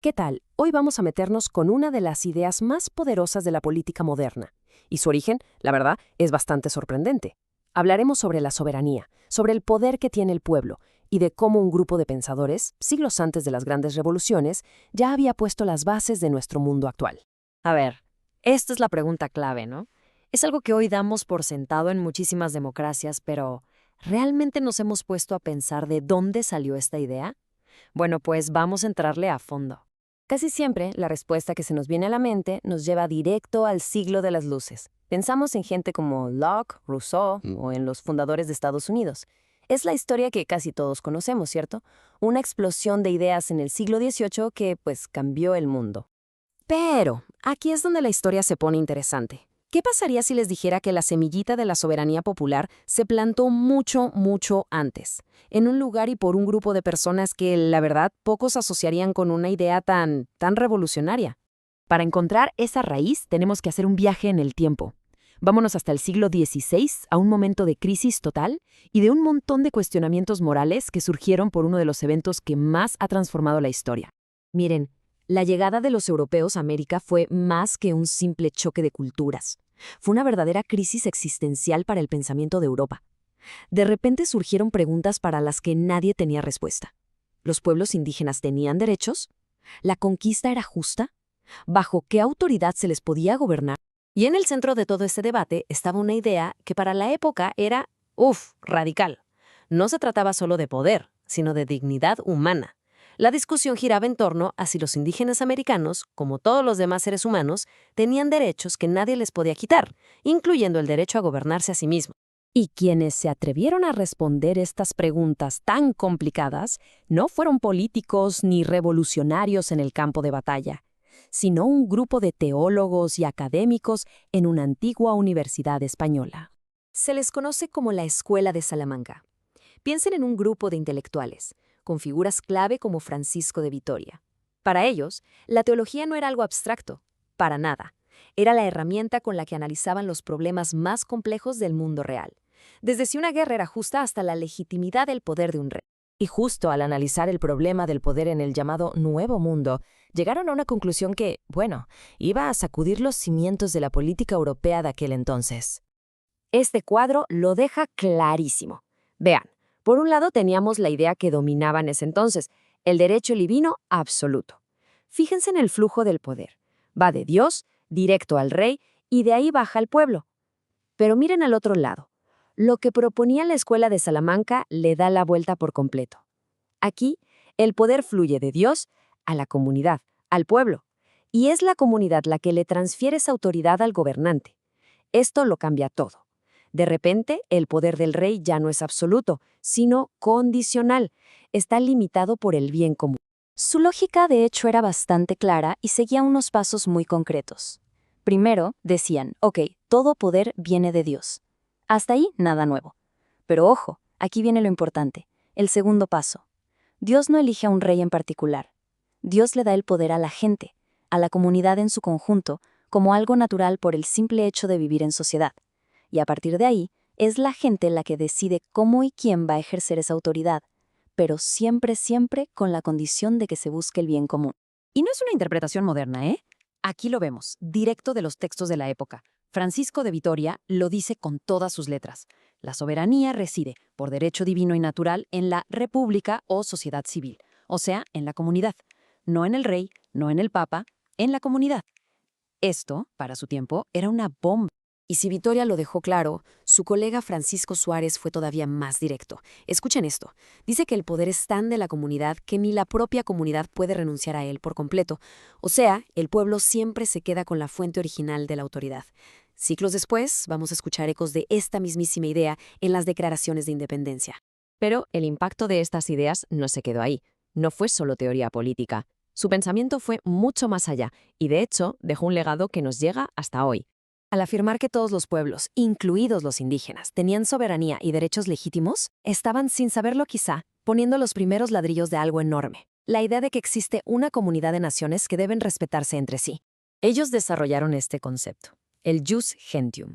¿Qué tal? Hoy vamos a meternos con una de las ideas más poderosas de la política moderna. Y su origen, la verdad, es bastante sorprendente. Hablaremos sobre la soberanía, sobre el poder que tiene el pueblo y de cómo un grupo de pensadores, siglos antes de las grandes revoluciones, ya había puesto las bases de nuestro mundo actual. A ver, esta es la pregunta clave, ¿no? Es algo que hoy damos por sentado en muchísimas democracias, pero ¿realmente nos hemos puesto a pensar de dónde salió esta idea? Bueno, pues vamos a entrarle a fondo. Casi siempre, la respuesta que se nos viene a la mente nos lleva directo al siglo de las luces. Pensamos en gente como Locke, Rousseau o en los fundadores de Estados Unidos. Es la historia que casi todos conocemos, ¿cierto? Una explosión de ideas en el siglo XVIII que, pues, cambió el mundo. Pero aquí es donde la historia se pone interesante. ¿Qué pasaría si les dijera que la semillita de la soberanía popular se plantó mucho, mucho antes, en un lugar y por un grupo de personas que, la verdad, pocos asociarían con una idea tan revolucionaria? Para encontrar esa raíz tenemos que hacer un viaje en el tiempo. Vámonos hasta el siglo XVI, a un momento de crisis total y de un montón de cuestionamientos morales que surgieron por uno de los eventos que más ha transformado la historia. Miren, la llegada de los europeos a América fue más que un simple choque de culturas. Fue una verdadera crisis existencial para el pensamiento de Europa. De repente surgieron preguntas para las que nadie tenía respuesta. ¿Los pueblos indígenas tenían derechos? ¿La conquista era justa? ¿Bajo qué autoridad se les podía gobernar? Y en el centro de todo ese debate estaba una idea que para la época era, radical. No se trataba solo de poder, sino de dignidad humana. La discusión giraba en torno a si los indígenas americanos, como todos los demás seres humanos, tenían derechos que nadie les podía quitar, incluyendo el derecho a gobernarse a sí mismos. Y quienes se atrevieron a responder estas preguntas tan complicadas no fueron políticos ni revolucionarios en el campo de batalla, sino un grupo de teólogos y académicos en una antigua universidad española. Se les conoce como la Escuela de Salamanca. Piensen en un grupo de intelectuales, con figuras clave como Francisco de Vitoria. Para ellos, la teología no era algo abstracto, para nada. Era la herramienta con la que analizaban los problemas más complejos del mundo real, desde si una guerra era justa hasta la legitimidad del poder de un rey. Y justo al analizar el problema del poder en el llamado Nuevo Mundo, llegaron a una conclusión que, bueno, iba a sacudir los cimientos de la política europea de aquel entonces. Este cuadro lo deja clarísimo. Vean, por un lado teníamos la idea que dominaba en ese entonces, el derecho divino absoluto. Fíjense en el flujo del poder. Va de Dios, directo al rey, y de ahí baja al pueblo. Pero miren al otro lado. Lo que proponía la Escuela de Salamanca le da la vuelta por completo. Aquí, el poder fluye de Dios a la comunidad, al pueblo. Y es la comunidad la que le transfiere esa autoridad al gobernante. Esto lo cambia todo. De repente, el poder del rey ya no es absoluto, sino condicional. Está limitado por el bien común. Su lógica, de hecho, era bastante clara y seguía unos pasos muy concretos. Primero, decían, todo poder viene de Dios. Hasta ahí, nada nuevo. Pero ojo, aquí viene lo importante, el segundo paso. Dios no elige a un rey en particular. Dios le da el poder a la gente, a la comunidad en su conjunto, como algo natural por el simple hecho de vivir en sociedad. Y a partir de ahí, es la gente la que decide cómo y quién va a ejercer esa autoridad, pero siempre, siempre con la condición de que se busque el bien común. Y no es una interpretación moderna, ¿eh? Aquí lo vemos, directo de los textos de la época. Francisco de Vitoria lo dice con todas sus letras. La soberanía reside, por derecho divino y natural, en la república o sociedad civil, o sea, en la comunidad. No en el rey, no en el papa, en la comunidad. Esto, para su tiempo, era una bomba. Y si Vitoria lo dejó claro, su colega Francisco Suárez fue todavía más directo. Escuchen esto. Dice que el poder es tan de la comunidad que ni la propia comunidad puede renunciar a él por completo. O sea, el pueblo siempre se queda con la fuente original de la autoridad. Siglos después, vamos a escuchar ecos de esta mismísima idea en las declaraciones de independencia. Pero el impacto de estas ideas no se quedó ahí. No fue solo teoría política. Su pensamiento fue mucho más allá y, de hecho, dejó un legado que nos llega hasta hoy. Al afirmar que todos los pueblos, incluidos los indígenas, tenían soberanía y derechos legítimos, estaban, sin saberlo quizá, poniendo los primeros ladrillos de algo enorme, la idea de que existe una comunidad de naciones que deben respetarse entre sí. Ellos desarrollaron este concepto, el jus gentium.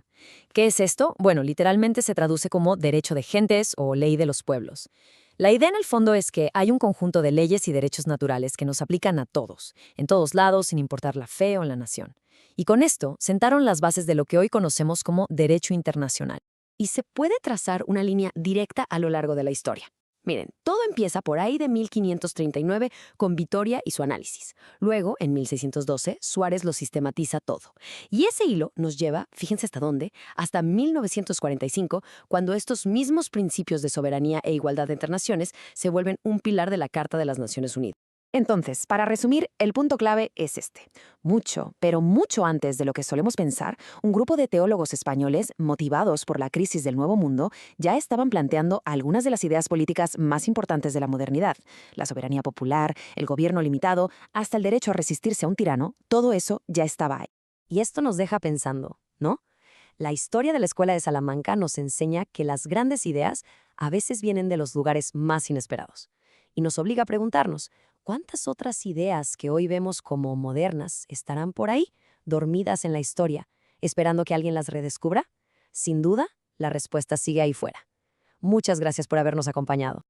¿Qué es esto? Bueno, literalmente se traduce como derecho de gentes o ley de los pueblos. La idea en el fondo es que hay un conjunto de leyes y derechos naturales que nos aplican a todos, en todos lados, sin importar la fe o la nación. Y con esto sentaron las bases de lo que hoy conocemos como derecho internacional. Y se puede trazar una línea directa a lo largo de la historia. Miren, todo empieza por ahí de 1539 con Vitoria y su análisis. Luego, en 1612, Suárez lo sistematiza todo. Y ese hilo nos lleva, fíjense hasta dónde, hasta 1945, cuando estos mismos principios de soberanía e igualdad entre naciones se vuelven un pilar de la Carta de las Naciones Unidas. Entonces, para resumir, el punto clave es este. Mucho, pero mucho antes de lo que solemos pensar, un grupo de teólogos españoles, motivados por la crisis del Nuevo Mundo, ya estaban planteando algunas de las ideas políticas más importantes de la modernidad. La soberanía popular, el gobierno limitado, hasta el derecho a resistirse a un tirano, todo eso ya estaba ahí. Y esto nos deja pensando, ¿no? La historia de la Escuela de Salamanca nos enseña que las grandes ideas a veces vienen de los lugares más inesperados. Y nos obliga a preguntarnos, ¿cuántas otras ideas que hoy vemos como modernas estarán por ahí, dormidas en la historia, esperando que alguien las redescubra? Sin duda, la respuesta sigue ahí fuera. Muchas gracias por habernos acompañado.